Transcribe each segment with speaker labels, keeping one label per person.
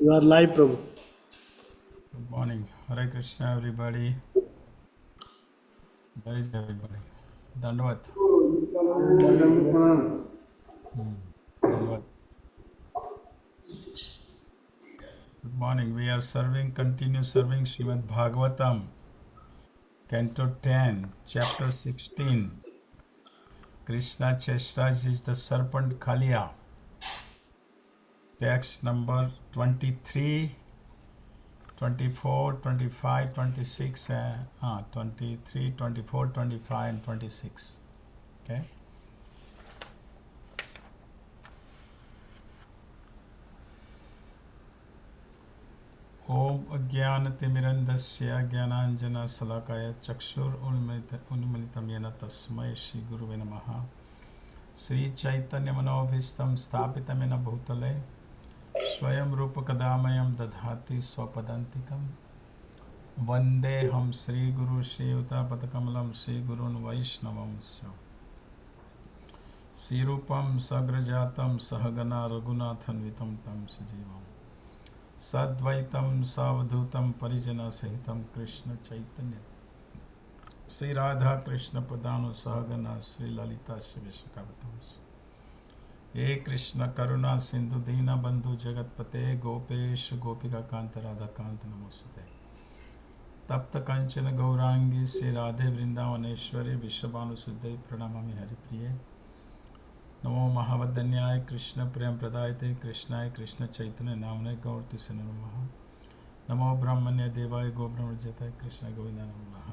Speaker 1: You are live, Prabhu.
Speaker 2: Good morning. Hare Krishna, everybody. Where is everybody? Dandavat. Dandavat. Good morning. We are continue serving Srimad Bhagavatam, Canto 10, Chapter 16. Krishna Chastised is the serpent Kaliya. Text number 23, 24, 25, 26, 23, 24, 25, and 26. Okay. ओम अज्ञानतिमिरन्धस्य ज्ञानाञ्जनशलाकया चक्षुरुन्मिलितं येन तस्मै श्रीगुरुवे नमः। श्रीचैतन्यमनोभीष्टं स्थापितं येन भूतले स्वयं रूपकदामयं दधाति स्वपदान्तिकं। वन्देऽहं श्रीगुरुं श्रीयुतापदकमलं श्रीगुरून् वैष्णवंश्च। श्रीरूपं सग्रजातं सहगना रघुनाथन्वितं तं सजीवम् सद्वैतं सावधूतं परिजना सहितं कृष्ण चैतन्य श्री राधा कृष्ण प्रदानु सहगना श्री ललिता श्री विशाखावतंस। हे कृष्ण करुणा सिंधु दीन बंधु जगतपते गोपेश गोपिका कांत राधा कांत नमोस्तुते। तप्त कंचन गौरांगी श्री राधे वृंदावनेश्वरी विश्वभानुसुते प्रणमामि हरिप्रिये। नमो महावदन्याय कृष्ण प्रेम प्रदायते कृष्णाय कृष्ण चैतन्य नामने गौरतिसे नमः। नमो ब्रह्मण्य देवाय गो ब्रह्मजताय कृष्ण गोविंद नमः।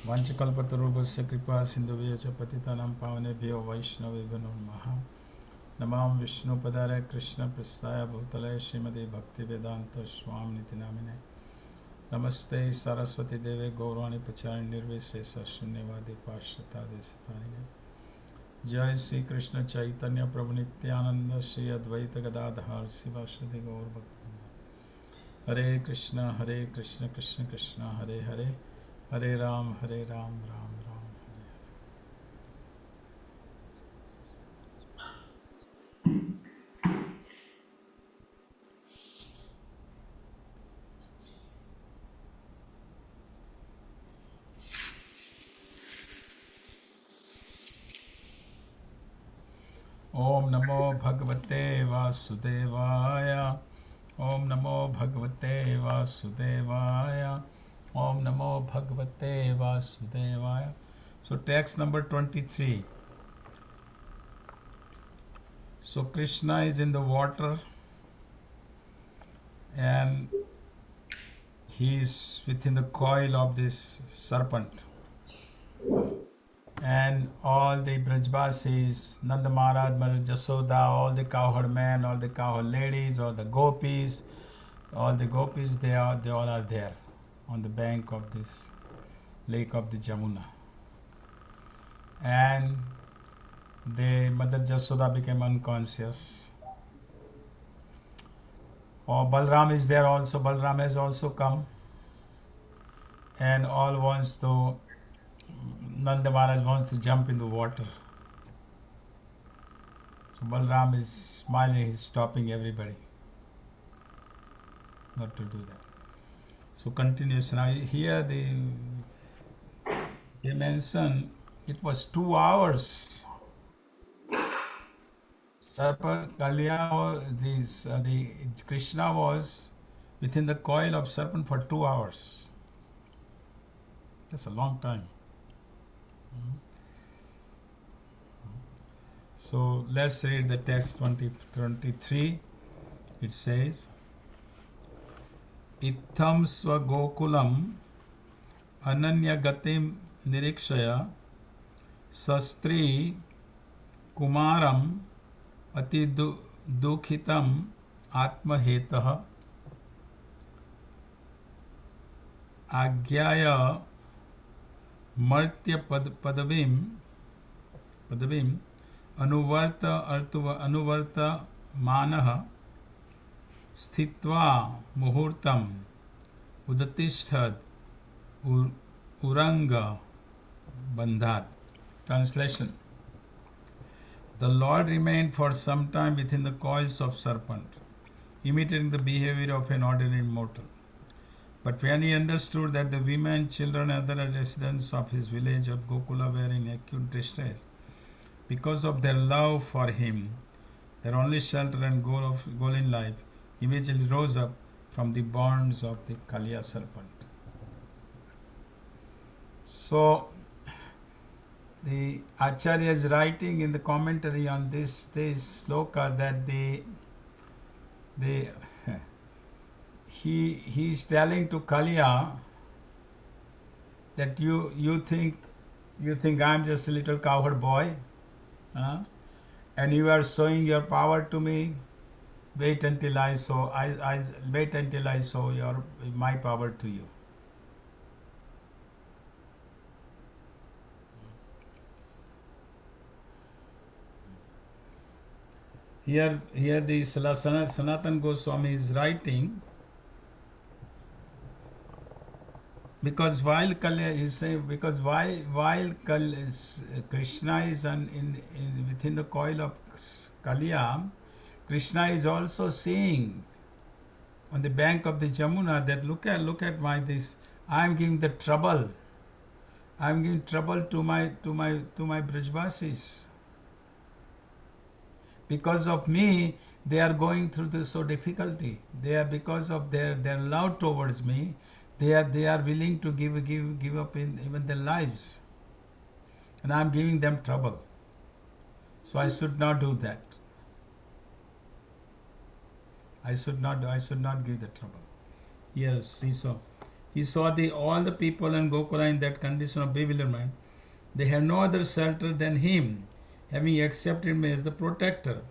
Speaker 2: वाञ्छकल्पतरुभ्यश्च कृपा सिन्धुभ्यश्च पतितानां पावनेभ्यो वैष्णवेभ्यो नमः। नमां विष्णुपदाय कृष्ण प्रस्थाय भूतले श्रीमदे भक्तिवेदान्त स्वामिनिति नामिने। नमस्ते सरस्वती देवे गौरवाणी प्रचारिणे निर्विशेष शून्यवादी पाश्चात्य देशतारिणे। जय श्री कृष्ण चैतन्य प्रभु नित्यानंद श्री अद्वैत गदाधर शिवासदि गौर भक्त। हरे कृष्ण कृष्ण कृष्ण हरे हरे, हरे राम राम राम हरे हरे। ओम नमो भगवते वासुदेवाय। ओम नमो भगवते वासुदेवाय। ओम नमो भगवते वासुदेवाय। So text number 23. So Krishna is in the water and he is within the coil of this serpent. And all the Brajbasis, Nanda Maharaj, Jasoda, all the cowherd men, all the cowherd ladies, all the gopis, they all are there on the bank of this lake of the Jamuna. And the Mother Jasoda became unconscious. Oh, Balram is there also. Balram has also come, and all wants to. Nanda Maharaj wants to jump in the water. So Balram is smiling. He's stopping everybody not to do that. So continues now. Here they mention it was 2 hours. Serpent Kaliya, the Krishna was within the coil of serpent for 2 hours. That's a long time. So let's read the text 23. It says, Itham swagokulam ananya gatim nirikshaya sastri kumaram ati dukhitam atmahetah आज्ञाय मर्त्य पदवीं अनुवर्त मानः स्थित्वा मुहूर्तम् उदतिष्ठत् उरंग बंधात्. Translation. The Lord remained for some time within the coils of serpent. imitating the behavior of an ordinary mortal. But when he understood that the women, children, and other residents of his village of Gokula were in acute distress because of their love for him, their only shelter and goal in life, he immediately rose up from the bonds of the Kaliya serpent. So, the Acharya is writing in the commentary on this sloka that he is telling to Kaliya that you think I'm just a little cowherd boy, and you are showing your power to me. Wait until I show my power to you. Here the Sanatan Goswami is writing, because while Krishna is within the coil of Kaliya, Krishna is also saying on the bank of the Jamuna that look at this. I am giving trouble to my Brajvasis. Because of me, they are going through this difficulty. They are, because of their love towards me, they are willing to give up in even their lives, and I am giving them trouble. So I should not do that. I should not give the trouble. Yes, he saw all the people in Gokula in that condition of bewilderment. They have no other shelter than him, having accepted me as the protector.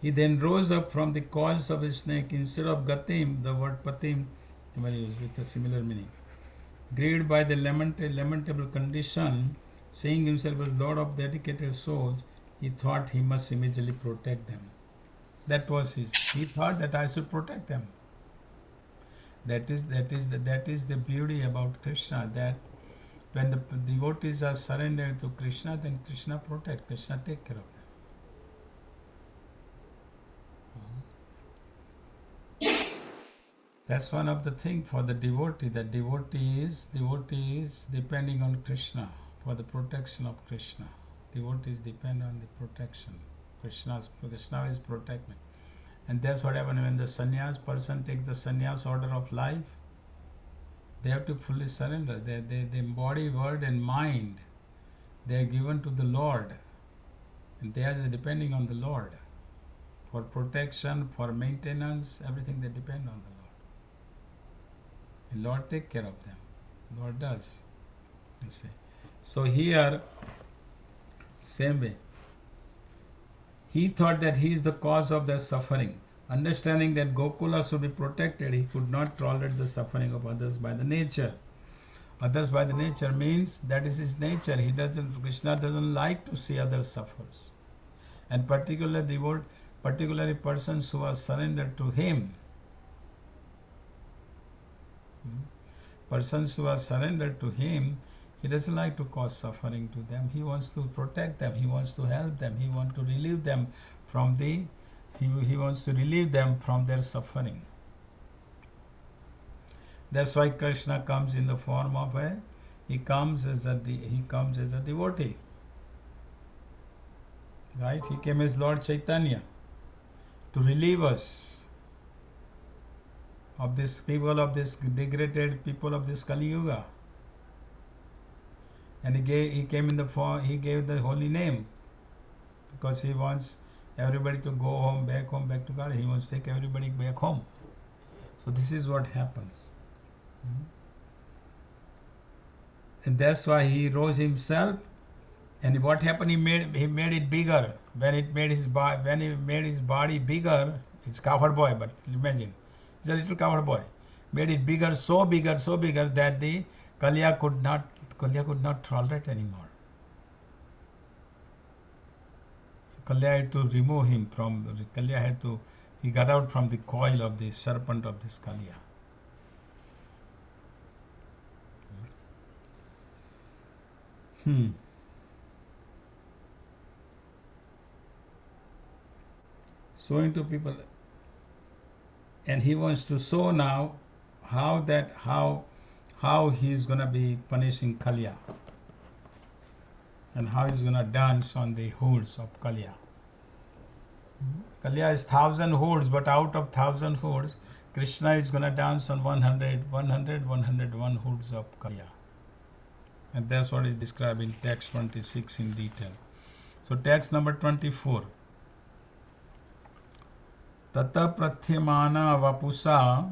Speaker 2: He then rose up from the coils of his snake. Instead of Gatim, the word Patim used with a similar meaning. Grieved by the lamentable condition, seeing himself as Lord of dedicated souls, he thought he must immediately protect them. That was he thought that I should protect them. That is the beauty about Krishna, that when the devotees are surrendered to Krishna, then Krishna protect, Krishna take care of them. That's one of the things for the devotee. The devotee is depending on Krishna for the protection of Krishna. Devotees depend on the protection. Krishna is protecting. And that's what happens when the sannyas person takes the sannyas order of life. They have to fully surrender. Their body, word, and mind, they are given to the Lord, and they are depending on the Lord for protection, for maintenance, everything. They depend on the Lord. And Lord take care of them. Lord does. You see. So here, same way. He thought that he is the cause of their suffering. Understanding that Gokula should be protected, he could not tolerate the suffering of others by the nature. Others by the nature means that is his nature. Krishna doesn't like to see others suffers. And particularly persons who are surrendered to him. Persons who are surrendered to him, he doesn't like to cause suffering to them. He wants to protect them. He wants to help them. He wants to relieve them from their suffering. That's why Krishna comes in the form of he comes as a devotee. Right? He came as Lord Chaitanya to relieve us of this degraded people of this Kali Yuga. And he came in the form, he gave the holy name, because he wants everybody to go home, back to God. He wants to take everybody back home. So this is what happens. And that's why he rose himself. And what happened? He made it bigger. When he made his body bigger, it's cowherd boy. But imagine, it's a little cowherd boy. Made it bigger, so bigger that the Kaliya could not tolerate anymore. So Kaliya had to remove him he got out from the coil of the serpent of this Kaliya. Showing to people and he wants to show now how he's gonna be punishing Kalya, and how he's gonna dance on the hoods of Kalya. Kalya is 1,000 hoods, but out of 1,000 hoods, Krishna is gonna dance on 101 hoods of Kalya. And that's what is described in text 26 in detail. So text number 24. Tata pratyamana vapusa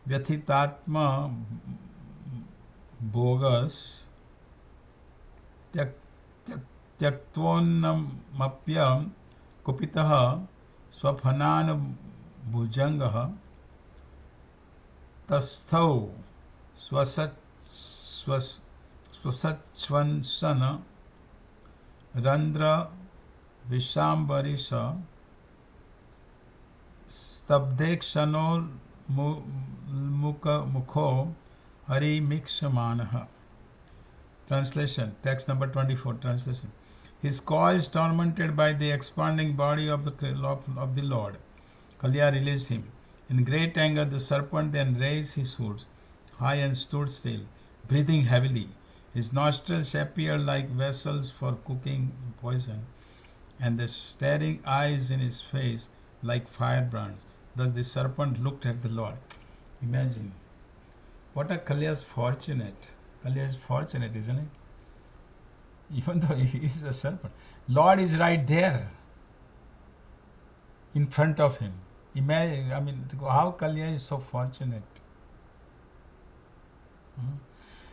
Speaker 2: vyathitatma bogas त्यक्त्वोन्नमप्यं कुपितः स्वफनान् भुजङ्गः तस्थौ स्वसच्छ्वसन रन्ध्र विशाम्बरीश स्तब्धेक्षणोन्मुखो हरिमीक्षमाणः. Translation, text number 24, translation. His coils, tormented by the expanding body of the Lord, Kalya released him. In great anger, the serpent then raised his hoods high and stood still, breathing heavily. His nostrils appeared like vessels for cooking poison, and the staring eyes in his face like firebrands. Thus the serpent looked at the Lord. Imagine, what a Kalya's fortunate. Kalya is fortunate, isn't it? Even though he is a serpent. Lord is right there in front of him. Imagine, I mean, how Kalya is so fortunate.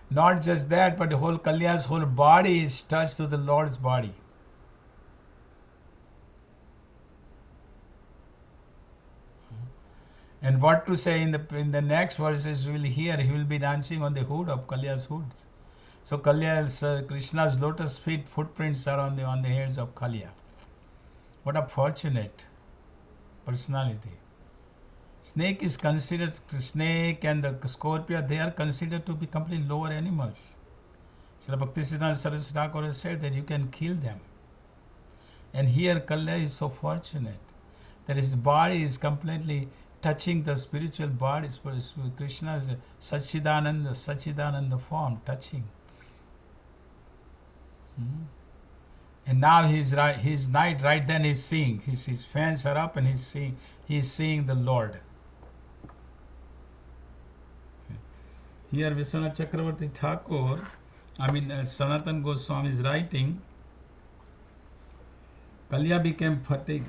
Speaker 2: Not just that, but the whole Kalya's whole body is touched to the Lord's body. And what to say in the next verses we will hear, he will be dancing on the hood of Kalya's hoods. So Krishna's lotus feet footprints are on the heads of Kalya. What a fortunate personality. Snake and the scorpion, they are considered to be completely lower animals. Srila Bhaktisiddhanta Saraswati Thakur has said that you can kill them. And here Kalya is so fortunate that his body is completely touching the spiritual body. Krishna is a Sachidananda form, touching. And now he's night, right then he's seeing. His fans are up and he's seeing the Lord. Here Vishwanath Chakravarti Thakur, Sanatan Goswami is writing, Kalya became fatigued.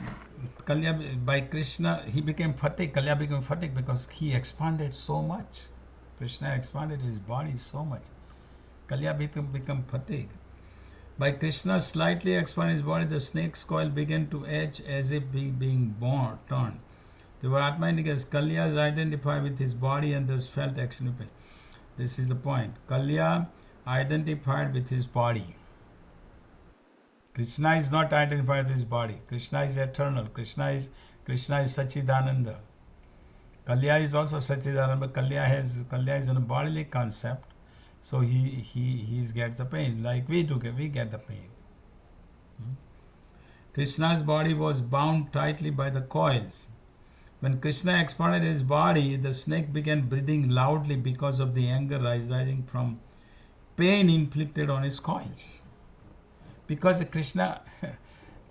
Speaker 2: By Krishna, he became fatigued. Kalya became fatigued because he expanded so much. Krishna expanded his body so much. Kalya became fatigued. By Krishna slightly expanding his body, the snake's coil began to edge as if being torn. The word Atma indicates Kalya is identified with his body and thus felt action. This is the point. Kalya identified with his body. Krishna is not identified with his body. Krishna is eternal. Krishna is Sachidananda. Kalya is also Sachidananda, but Kalya is a bodily concept, so he gets the pain like we get the pain. Krishna's body was bound tightly by the coils. When Krishna expanded his body, the snake began breathing loudly because of the anger arising from pain inflicted on his coils. Because Krishna,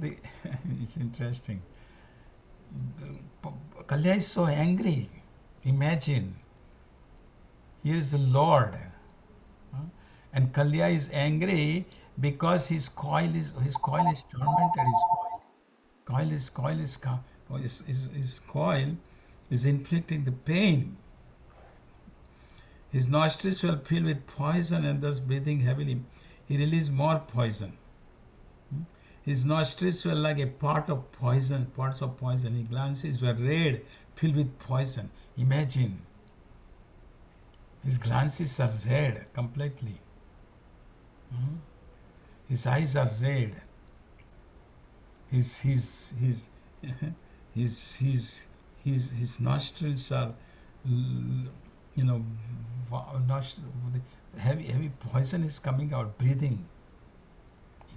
Speaker 2: it's interesting. Kalya is so angry. Imagine, here is the Lord, and Kalya is angry because his coil is tormented. His coil is inflicting the pain. His nostrils were filled with poison, and thus breathing heavily, he released more poison. His nostrils were like a parts of poison. His glances were red, filled with poison. Imagine, his glances are red completely. His eyes are red. His nostrils are, heavy poison is coming out, breathing.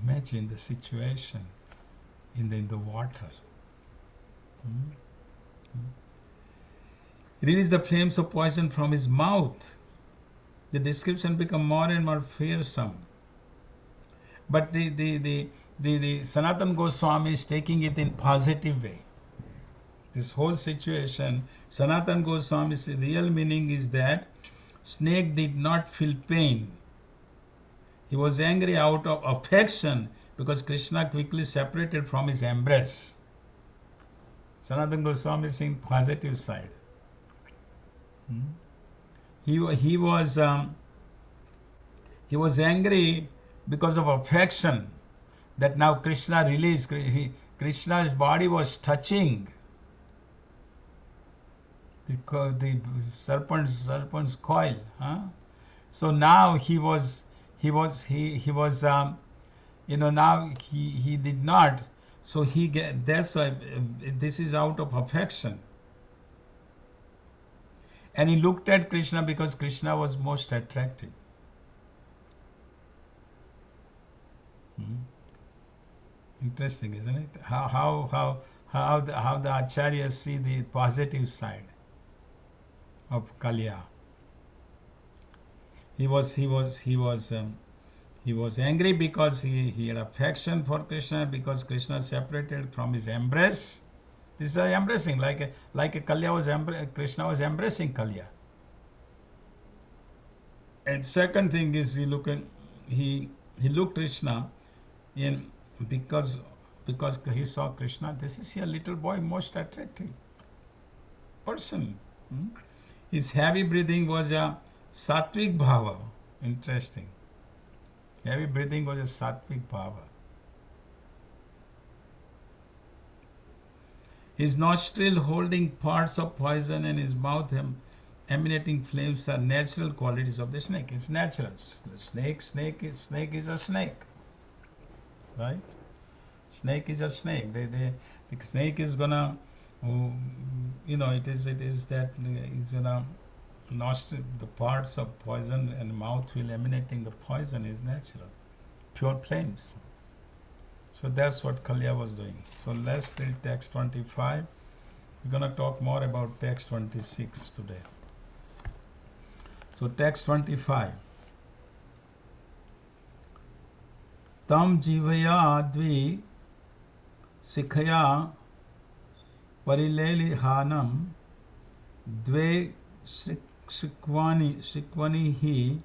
Speaker 2: Imagine the situation in the water. He released the flames of poison from his mouth. The description become more and more fearsome. But the Sanatan Goswami is taking it in positive way. This whole situation, Sanatan Goswami's real meaning is that snake did not feel pain. He was angry out of affection because Krishna quickly separated from his embrace. Sanatan Goswami is in positive side. He was angry because of affection that now Krishna released. Krishna's body was touching the serpent's coil. So now he did not. So that's why this is out of affection. And he looked at Krishna because Krishna was most attractive. Interesting, isn't it? How the acharyas see the positive side of Kalya. He was angry because he had affection for Krishna, because Krishna separated from his embrace. This is embracing, like a Krishna was embracing Kalya. And second thing is he looked Krishna in because he saw Krishna. This is a little boy, most attractive person. His heavy breathing was a sattvic bhava. Interesting. Heavy breathing was a sattvic bhava. His nostril holding parts of poison and his mouth emanating flames are natural qualities of the snake. It's natural. The snake is a snake. Right? Snake is a snake. The snake is gonna, it is that is gonna nostril, the parts of poison and mouth will emanating the poison is natural, pure flames. So that's what Kalya was doing. So let's read text 25. We're going to talk more about text 26 today. So text 25. Tam jivaya dvi sikhaya parilelihanam dve shikwani hi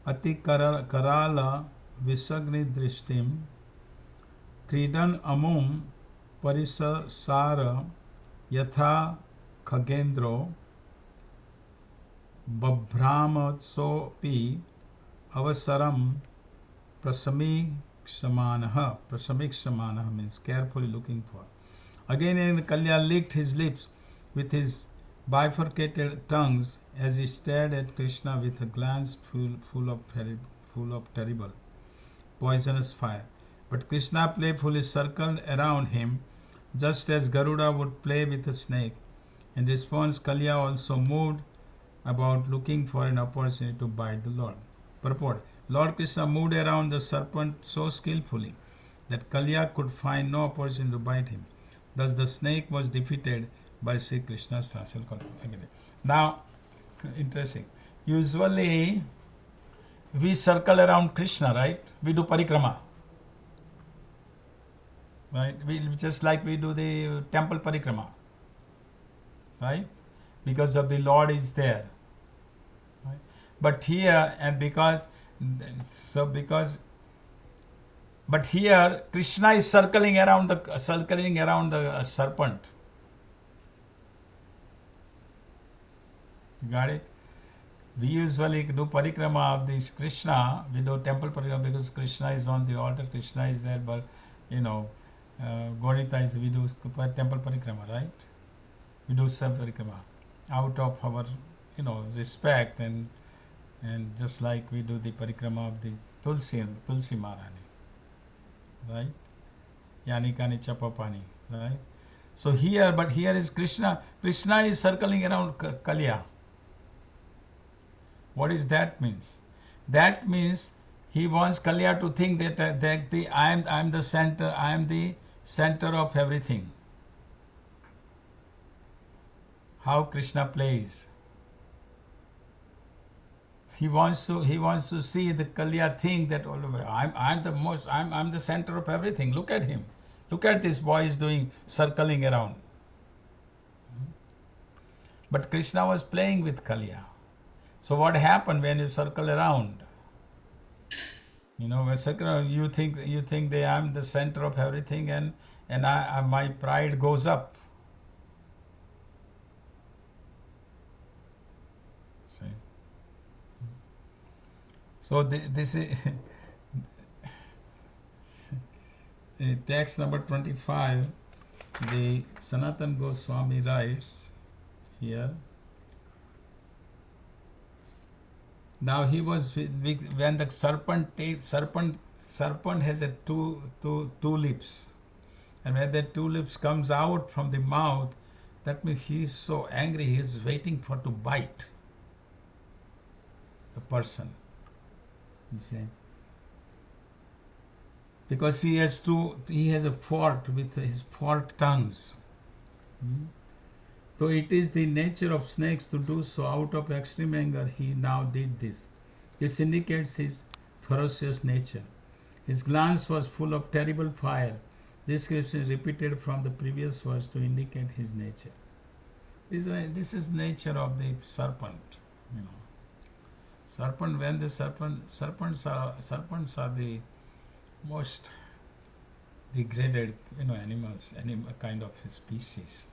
Speaker 2: ati karala visagni drishtim क्रीडन अमुम परिससार यथा खगेन्द्रो बभ्रामसोऽपि अवसरम प्रसमीक्षमानः means carefully looking for. Again, Kalya licked his lips with his bifurcated tongues as he stared at Krishna with a glance full of terrible poisonous fire. But Krishna playfully circled around him, just as Garuda would play with a snake. In response, Kalya also moved about, looking for an opportunity to bite the Lord. Purport: Lord Krishna moved around the serpent so skillfully that Kalya could find no opportunity to bite him. Thus the snake was defeated by Sri Krishna's transcendental agility. Now, interesting. Usually, we circle around Krishna, right? We do parikrama. Right? Just like we do the temple parikrama. Right? Because of the Lord is there. Right? But here, but here Krishna is circling around the serpent. You got it? We usually do parikrama of this Krishna. We do temple parikrama because Krishna is on the altar. Krishna is there, but Gaurita is, we do temple parikrama, right? We do self parikrama out of our, respect and just like we do the parikrama of the Tulsi Maharani, right? Yani Kani Chapapani, right? So here is Krishna. Krishna is circling around Kalya. What does that means? That means he wants Kalya to think that I am the center. I am the center of everything. how Krishna plays. He wants to see the Kalya think that I'm the center of everything. Look at him. Look at this boy is doing circling around. But Krishna was playing with Kalya. So what happened when you circle around? When circle around, you think that I'm the center of everything, and my pride goes up. See? So this is text number 25. The Sanatan Goswami writes here. Now he was when the serpent has a two lips, and when the two lips comes out from the mouth, that means he is so angry, he is waiting for to bite the person. You see, because he has a fault with his forked tongues. So it is the nature of snakes to do so. Out of extreme anger, he now did this. This indicates his ferocious nature. His glance was full of terrible fire. This description is repeated from the previous verse to indicate his nature. This is nature of the serpent. Serpent. When the serpents are the most degraded, animals, kind of species.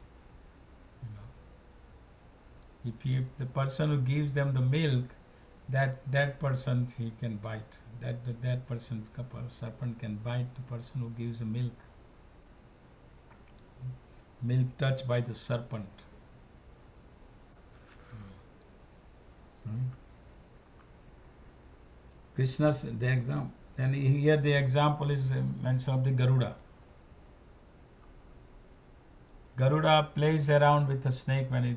Speaker 2: If the person who gives them the milk, that person he can bite. That person, serpent can bite the person who gives the milk. Milk touched by the serpent. Krishna's the example, and here the example is mention of the Garuda. Garuda plays around with the snake when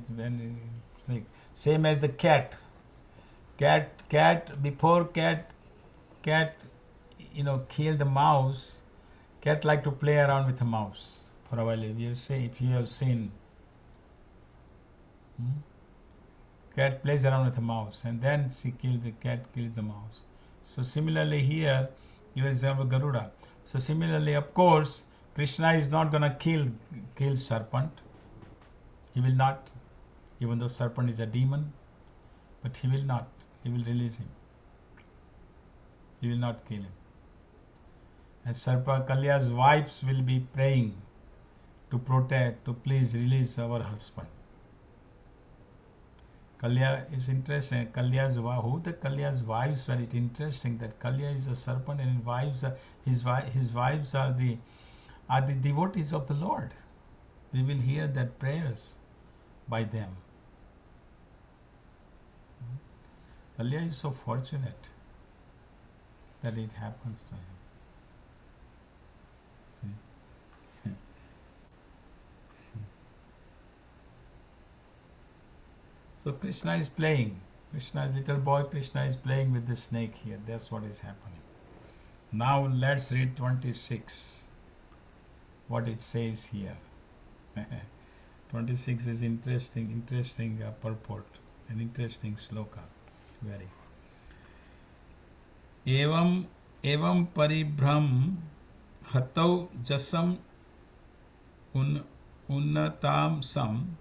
Speaker 2: snake. Same as the cat. Before cat kill the mouse. Cat like to play around with the mouse for a while. If you have seen, cat plays around with the mouse, and then cat kills the mouse. So similarly here, you example Garuda. So similarly, of course, Krishna is not gonna kill serpent. He will not, even though serpent is a demon, but he will not. He will release him. He will not kill him. And Kalya's wives will be praying to protect, to please release our husband. Kalya is interesting. Kalya's wives were it interesting that Kalya is a serpent, and his wives are the devotees of the Lord. We will hear that prayers by them. Kalya is so fortunate that it happens to him. So Krishna is playing. Little boy Krishna is playing with the snake here. That's what is happening. Now let's read 26. What it says here. 26 is interesting purport. An interesting sloka. Very. Evam paribhram hatau jasam unnatam sam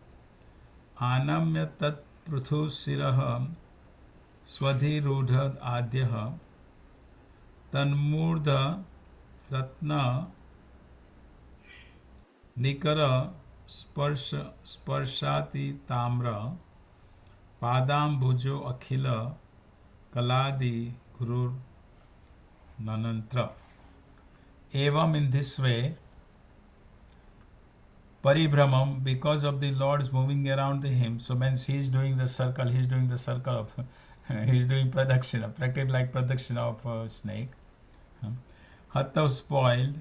Speaker 2: anamya tat pruthu sirah swadhirudha adyah tanmurdha ratna nikara sparshati tamra padambhujo akhila kaladi gurur nanantra. Evam, in this way, paribhramam, because of the Lord's moving around him. So when he is doing the circle, he is doing pradakshina, practically like pradakshina of a snake. Hattav, spoiled,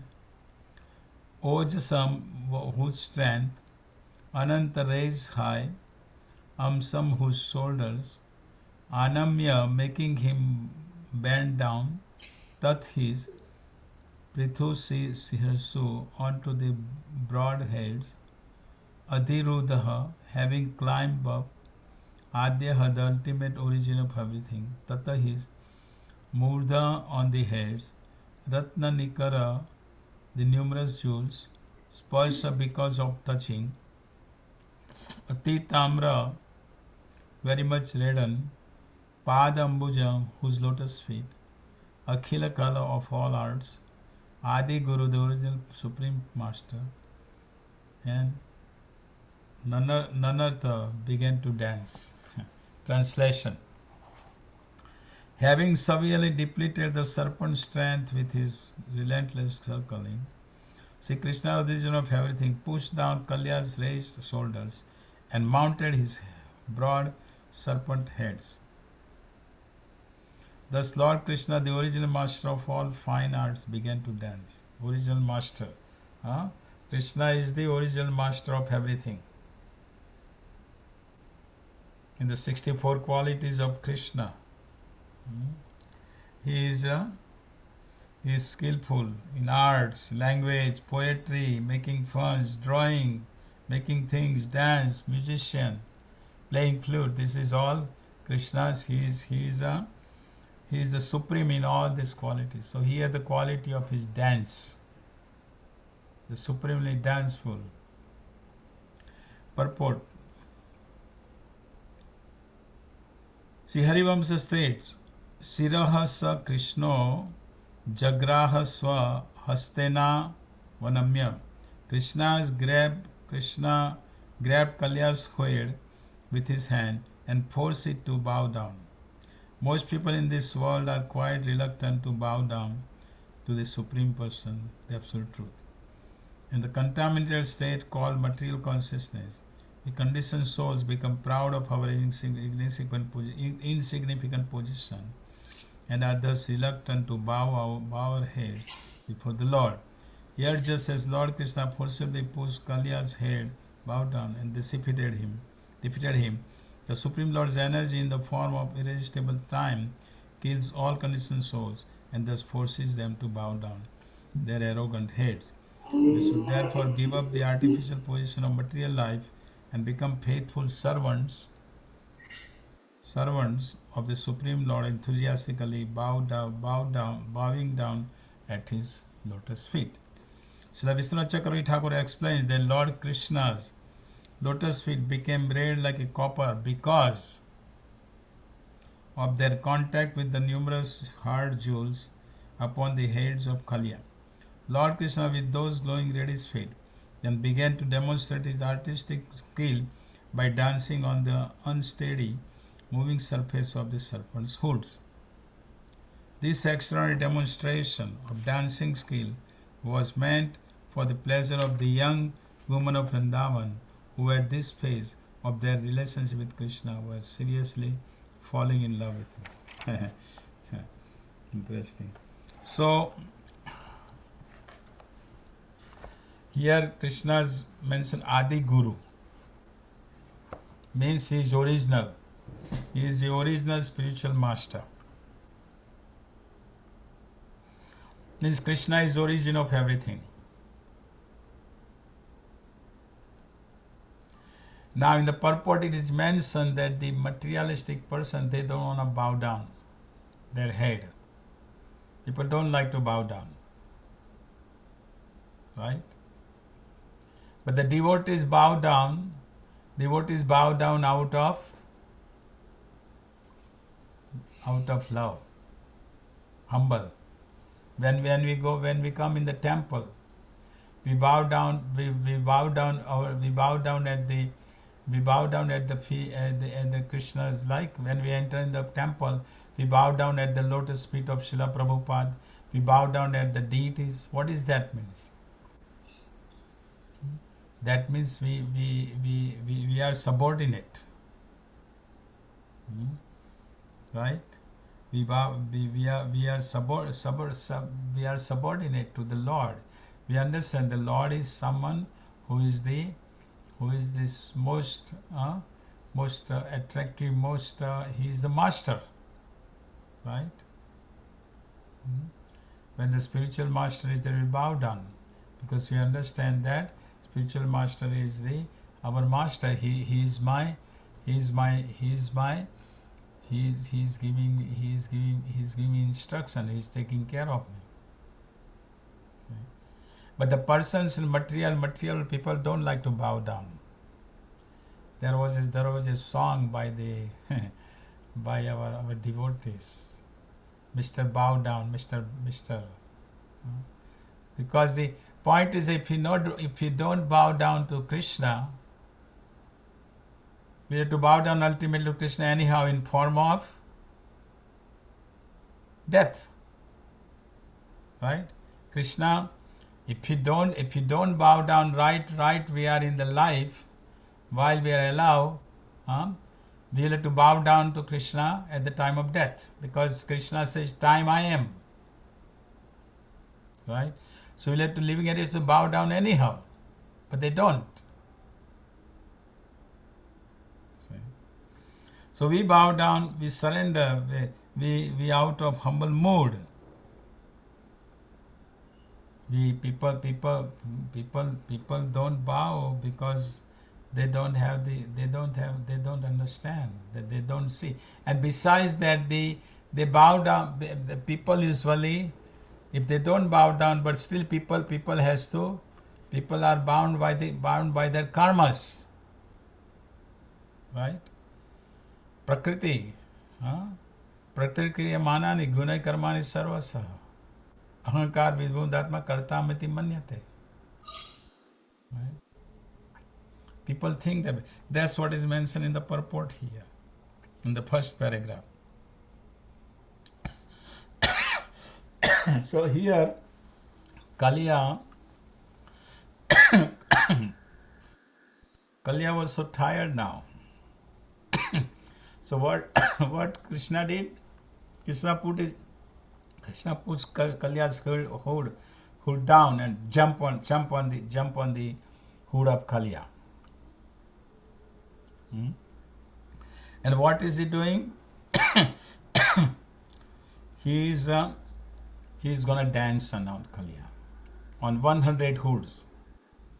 Speaker 2: ojasam, whose strength, ananta, raised high, amsam, whose shoulders, anamya, making him bend down, tat, his, prithu sihirsu, onto the broad heads, Adhirudaha, having climbed up, Adyaha, the ultimate origin of everything, Tata his Murdha on the heads, Ratna Nikara, the numerous jewels, Sparsha because of touching, Atitamra, very much reddened, Padambuja, whose lotus feet, Akhila Kala of all arts, Adi Guru, the original supreme master, and Nanartha began to dance. Translation: having severely depleted the serpent's strength with his relentless circling, Sri Krishna, the origin of everything, pushed down Kalya's raised shoulders and mounted his broad serpent heads. Thus Lord Krishna, the original master of all fine arts, began to dance. Original master. Huh? Krishna is the original master of everything. In the 64 qualities of Krishna, he is skillful in arts, language, poetry, making funs, drawing, making things, dance, musician, playing flute. This is all Krishna's. He is the supreme in all these qualities. So here the quality of his dance, the supremely danceful. Purport. See, Harivamsa states, Siraha sa Krishno Jagraha swa hastena vanamya. Krishna grabbed Kalya's head with his hand and forced it to bow down. Most people in this world are quite reluctant to bow down to the Supreme Person, the Absolute Truth. In the contaminated state called material consciousness, the conditioned souls become proud of our insignificant position and are thus reluctant to bow our heads before the Lord. Yet just as Lord Krishna forcibly pushed Kalya's head bowed down and defeated him, the Supreme Lord's energy in the form of irresistible time kills all conditioned souls and thus forces them to bow down their arrogant heads. We should therefore give up the artificial position of material life and become faithful servants of the Supreme Lord, enthusiastically bowing down at his lotus feet. Srila Vishwanath Chakravarti Thakur explains that Lord Krishna's lotus feet became red like a copper because of their contact with the numerous hard jewels upon the heads of Kalya. Lord Krishna, with those glowing reddish feet, then began to demonstrate his artistic skill by dancing on the unsteady, moving surface of the serpent's hoods. This extraordinary demonstration of dancing skill was meant for the pleasure of the young women of Vrindavan, who at this phase of their relationship with Krishna were seriously falling in love with him. Interesting. So, here Krishna's mentioned Adi Guru, means he is original. He is the original spiritual master. Means Krishna is origin of everything. Now in the purport it is mentioned that the materialistic person, they don't want to bow down their head. People don't like to bow down. Right? But the devotees bow down out of love, humble. When we come in the temple, we bow down at the feet at the Krishna's. Like when we enter in the temple, we bow down at the lotus feet of Srila Prabhupada. We bow down at the deities. What does that mean? That means we are subordinate. Right? We are subordinate to the Lord. We understand the Lord is someone who is this most attractive, he is the master, right? When the spiritual master is there, we bow down because we understand that spiritual master is the our master. He's giving me instruction. He's taking care of me. Okay. But the persons in material people don't like to bow down. There was a song by the by our devotees. Mr. Bow Down, Mr. Because the point is, if you don't bow down to Krishna, we have to bow down ultimately to Krishna anyhow in form of death. Right? Krishna, if you don't bow down right, we are in the life while we are alive, we will have to bow down to Krishna at the time of death, because Krishna says, time I am. Right? So we'll have to living areas to bow down anyhow, but they don't. So we bow down, we surrender, we out of humble mood. People don't bow because they don't understand, that they don't see. And besides that, they bow down. The people usually, if they don't bow down, but still people are bound by their karmas, right? Prakriti, prakriti manani gunai karmani sarvasa ahankar vidbhudatma kartamiti manyate. Right? People think that that's what is mentioned in the purport here, in the first paragraph. So here, Kaliya was so tired now. So what Krishna did? Krishna puts Kaliya's hood down and jump on the hood of Kaliya. And what is he doing? He's gonna dance on Kaliya on 100 hoods.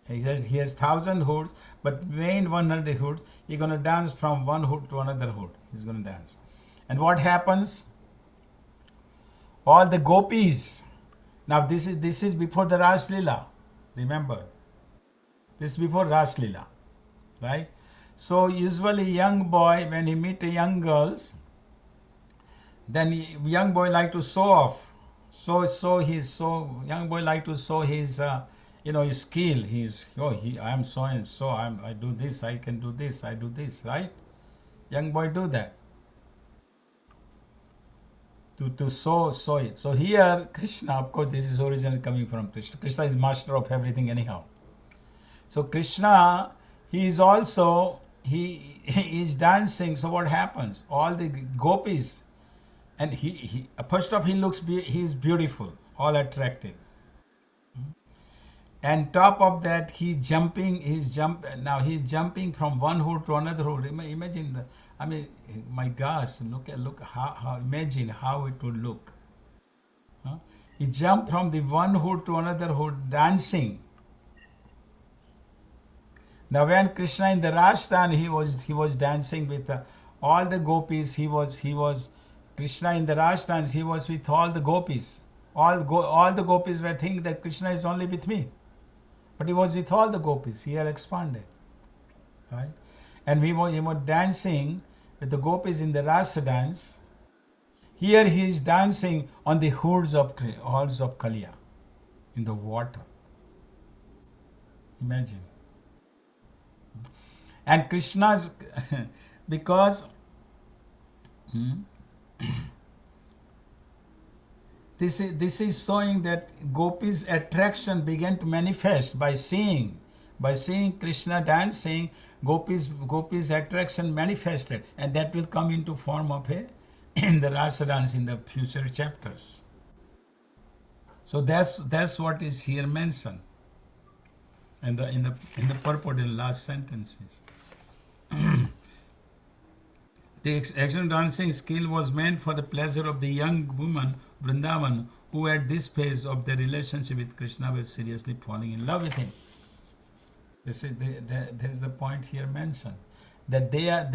Speaker 2: He has 1,000 hoods, but main 100 hoods, he's gonna dance from one hood to another hood. He's gonna dance. And what happens? All the gopis. Now this is before the Ras Leela. Remember, this is before Ras Leela, right? So usually young boy, when he meet a young girls, then young boy like to show off. Young boy like to show his his skill. I am so and so. I do this. I can do this. I do this. Right? Young boy do that to show it. So here Krishna, of course, this is originally coming from Krishna. Krishna is master of everything anyhow. So Krishna, he is also he is dancing. So what happens? All the gopis, and he first off, he is beautiful, all attractive. And top of that, he's jumping from one hood to another hood. Imagine my gosh, look how imagine how it would look. He jumped from the one hood to another hood dancing. Now when Krishna in the Rajasthan, he was dancing with all the gopis. Krishna in the Rajasthan, he was with all the gopis. All the gopis were thinking that Krishna is only with me. But he was with all the gopis. He had expanded. Right? And he was dancing with the gopis in the Rasa dance. Here he is dancing on the hoods of Kaliya in the water. Imagine. And Krishna's because this is showing that gopis' attraction began to manifest by seeing Krishna dancing. Gopis' attraction manifested, and that will come into form of in the rasa dance in the future chapters. So that's what is here mentioned, and in the purport in last sentences. The action dancing skill was meant for the pleasure of the young woman Vrindavan, who at this phase of their relationship with Krishna were seriously falling in love with him. This is there is the point here mentioned that their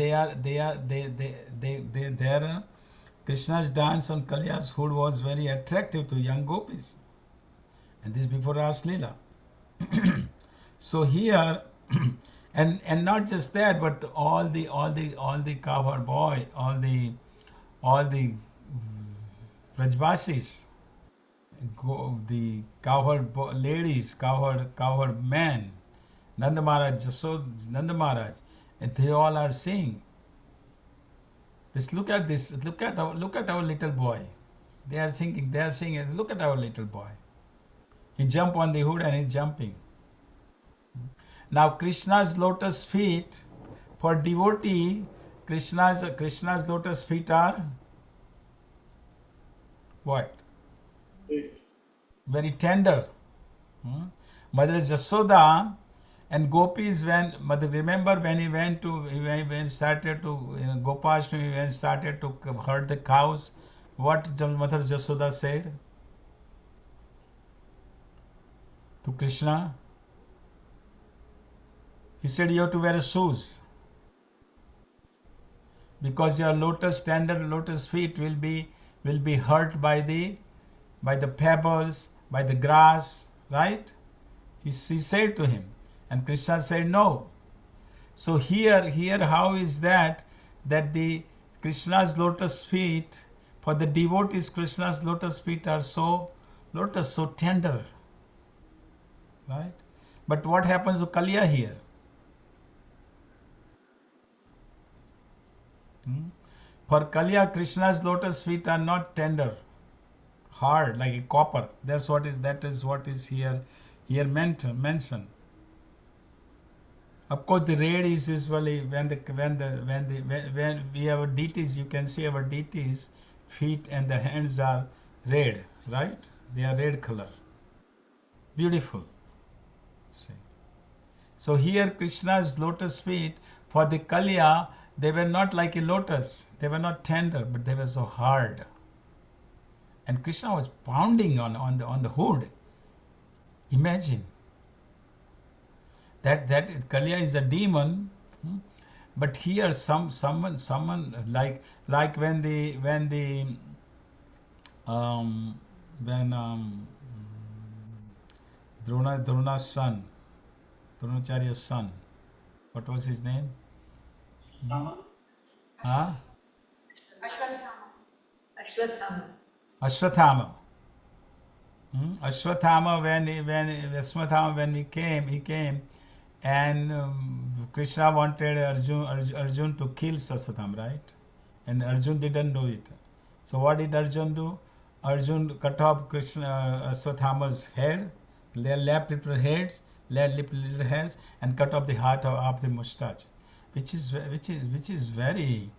Speaker 2: Krishna's dance on Kalya's hood was very attractive to young gopis, and this before Ras Leela. So here, and not just that, but all the cowherd boy, all the Vrajvasis, the ladies, cowherd men, Nanda Maharaj, Nanda Maharaj, and they all are saying, this. Look at this. Look at our little boy. They are thinking. They are saying, look at our little boy. He jump on the hood and he's jumping. Now Krishna's lotus feet, for devotee, Krishna's lotus feet are what? Very tender. Mother Jasoda and gopis, when Mother, remember when he went to when started to Gopashtami, when started to herd the cows, what Mother Jasoda said to Krishna? He said, you have to wear shoes because your tender lotus feet will be hurt by the pebbles, by the grass, right? He said to him, and Krishna said no. So here how is that the Krishna's lotus feet, for the devotees, Krishna's lotus feet are so tender, right? But what happens to Kalya here? For Kalya, Krishna's lotus feet are not tender, hard like a copper. That is what is here mentioned. Of course, the red is usually when we have deities. You can see our deities' feet and the hands are red, right? They are red color. Beautiful. See. So here, Krishna's lotus feet for the Kalya, they were not like a lotus. They were not tender, but they were so hard. And Krishna was pounding on the hood. Imagine that Kalya is a demon, but here someone like when Druna's son, Dronacharya's son, what was his name? Huh? Ashwathama. Ashwathama, when he came, and Krishna wanted Arjun to kill Ashwathama, right? And Arjun didn't do it. So what did Arjun do? Arjun cut off Ashwathama's head, left little heads, and cut off the heart of the mustache, which is very,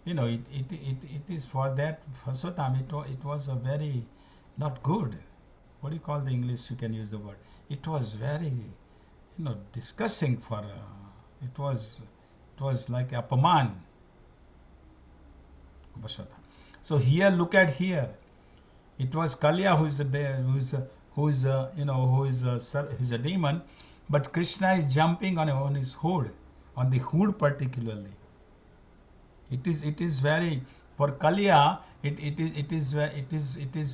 Speaker 2: it is for that Ashwathama. It was a very not good. What do you call the English? You can use the word. It was very, disgusting for. It was like apaman. So here, look at here. It was Kalya who is a demon, but Krishna is jumping on his hood, on the hood particularly. It is very, for Kalya. It is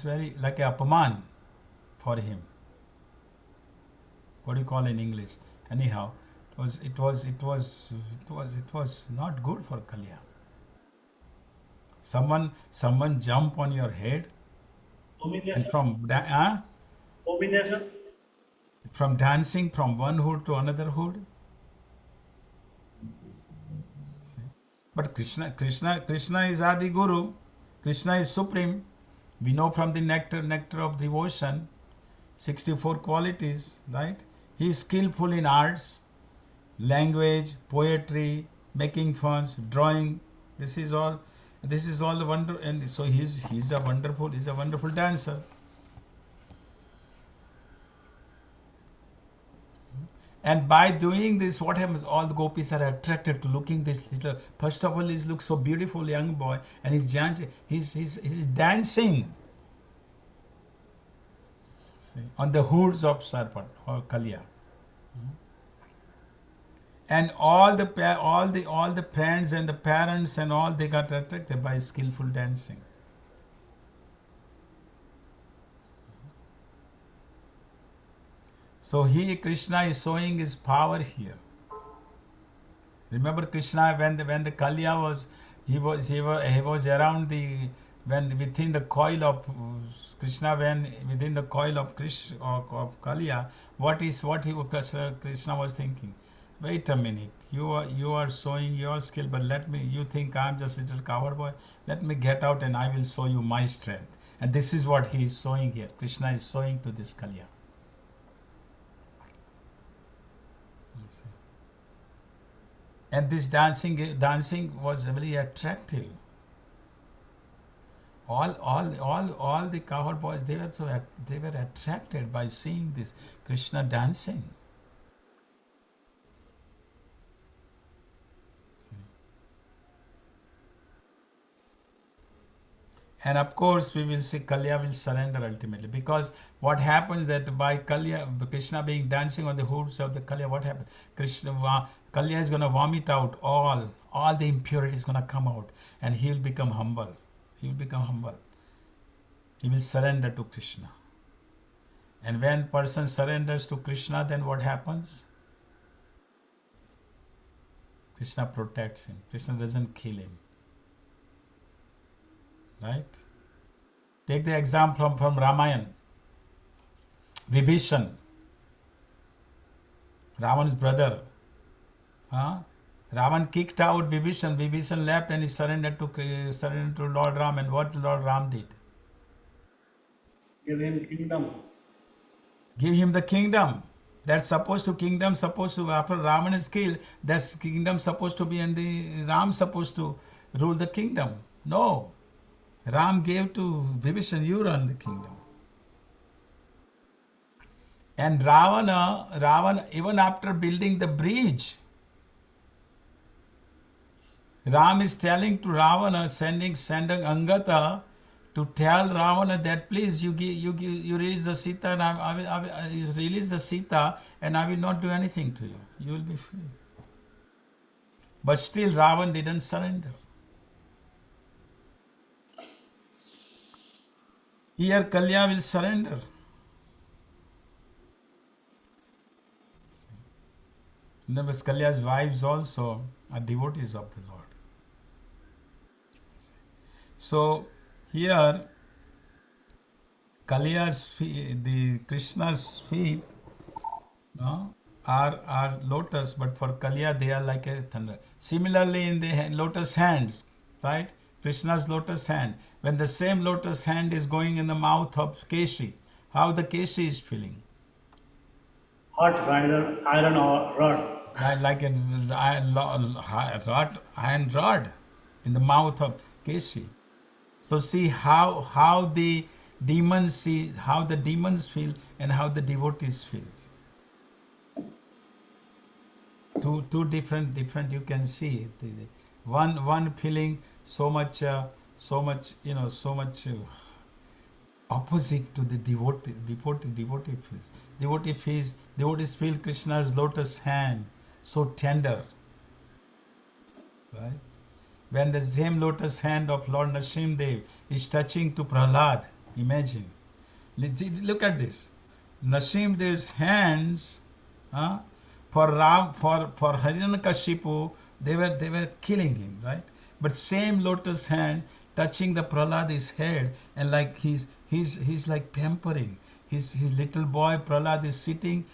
Speaker 2: very like a apaman for him. What do you call in English? Anyhow, it was not good for Kalya. Someone jump on your head, and from dancing from one hood to another hood. But Krishna is Adi Guru. Krishna is supreme. We know from the nectar of devotion, 64 qualities, right? He is skillful in arts, language, poetry, making funs, drawing. This is all the wonder, and so he's a wonderful dancer. And by doing this, what happens? All the gopis are attracted to looking this little. First of all, he looks so beautiful, young boy, and he's dancing. He's dancing. See, on the hoods of Sarpat or Kalya. And all the friends and the parents and all, they got attracted by skillful dancing. So Krishna is showing his power here. Remember Krishna, when the Kalya was, he was around the, when within the coil of Krishna, when within the coil of Krishna, of Kalya, Krishna was thinking. Wait a minute, you are showing your skill, but you think I'm just a little coward boy. Let me get out and I will show you my strength. And this is what he is showing here. Krishna is showing to this Kalya. And this dancing was very attractive. All the cowherd boys, they were attracted by seeing this Krishna dancing. And of course, we will see Kalya will surrender ultimately, because what happens that by Krishna being dancing on the hooves of the Kalya, what happened? Kalya is going to vomit out all the impurity is going to come out, and he will become humble. He will become humble. He will surrender to Krishna. And when person surrenders to Krishna, then what happens? Krishna protects him. Krishna doesn't kill him. Right? Take the example from Ramayana. Vibhishan, Ravan's brother. Ravan kicked out Vibhishan. Vibhishan left and he surrendered to Lord Ram. And what Lord Ram did?
Speaker 1: Give him kingdom.
Speaker 2: Give him the kingdom. That's supposed to, after Ravan is killed, that's kingdom supposed to be, and the Ram supposed to rule the kingdom. No. Ram gave to Vibhishan, you run the kingdom. And Ravana, even after building the bridge, Ram is telling to Ravana, sending Angata to tell Ravana that please you release the Sita, and I will release the Sita, and I will not do anything to you. You will be free. But still Ravan didn't surrender. Here Kalya will surrender. In other words, Kalya's wives also are devotees of the Lord. So here the Krishna's feet are lotus, but for Kalya they are like a thunder. Similarly, in the lotus hands, right? Krishna's lotus hand. When the same lotus hand is going in the mouth of Keshi, how the Keshi is feeling?
Speaker 1: Hot iron or rod.
Speaker 2: Like an iron rod in the mouth of Keshi. So see how the demons feel and how the devotees feel. Two different you can see one feeling so much opposite to the devotee feels. Devotees feel Krishna's lotus hand so tender, right? When the same lotus hand of Lord Nrsimhadev is touching to Prahlad, imagine. Look at this. Nrsimhadev's hands, for Hiranyakashipu, they were killing him, right? But same lotus hands touching the Prahlad's head, and like he's like pampering. His little boy Prahlad is sitting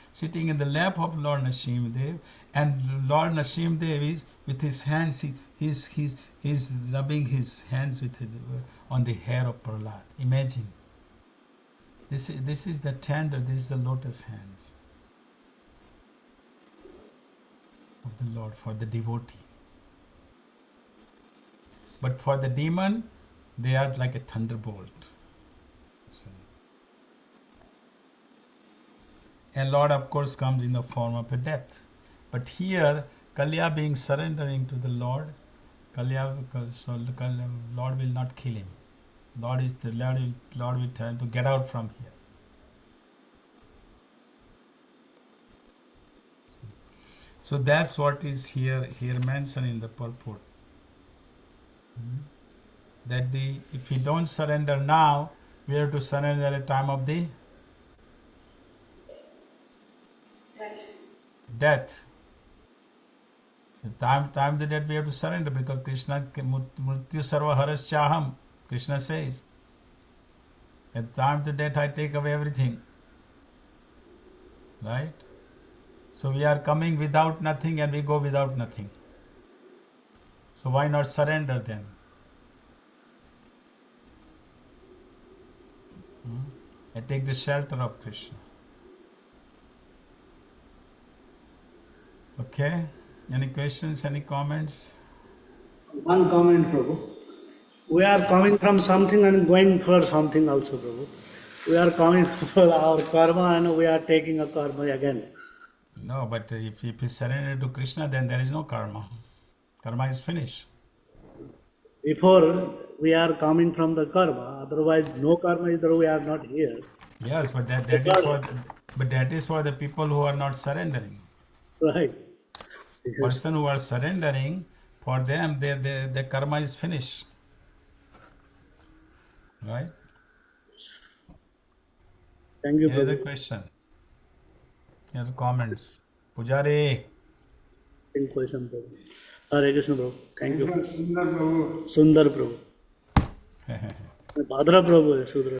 Speaker 2: in the lap of Lord Nrsimhadev, and Lord Nrsimhadev is with his hands. He's rubbing his hands on the hair of Prahlad. Imagine. This is the tender. This is the lotus hands of the Lord for the devotee. But for the demon, they are like a thunderbolt. And Lord, of course, comes in the form of a death. But here, Kalya being surrendering to the Lord, Lord will not kill him. Lord will try to get out from here. So that's what is here mentioned in the purport. That if we don't surrender now, we have to surrender at the time of the death. The time the death we have to surrender, because Krishna mrityu sarva haraschaham. Krishna says, at the time to death I take away everything. Right? So we are coming without nothing and we go without nothing. So why not surrender then? And take the shelter of Krishna. Okay? Any questions? Any comments?
Speaker 1: One comment, Prabhu. We are coming from something and going for something also, Prabhu. We are coming for our karma and we are taking a karma again.
Speaker 2: No, but if you surrender to Krishna, then there is no karma. Karma is finished.
Speaker 1: Before we are coming from the karma, otherwise no karma is there, we are not here.
Speaker 2: Yes, but that is for the people who are not surrendering.
Speaker 1: Right. Yes.
Speaker 2: Person who are surrendering, for them the karma is finished. Right?
Speaker 1: Thank you,
Speaker 2: Any other
Speaker 1: Prabhu.
Speaker 2: question? Any other comments? Pujari.
Speaker 1: Any question, Prabhu? Hare Krishna, Prabhu. Thank you.
Speaker 3: Sundar Prabhu.
Speaker 1: Sundar Prabhu. Bhadra Prabhu है, Sudra.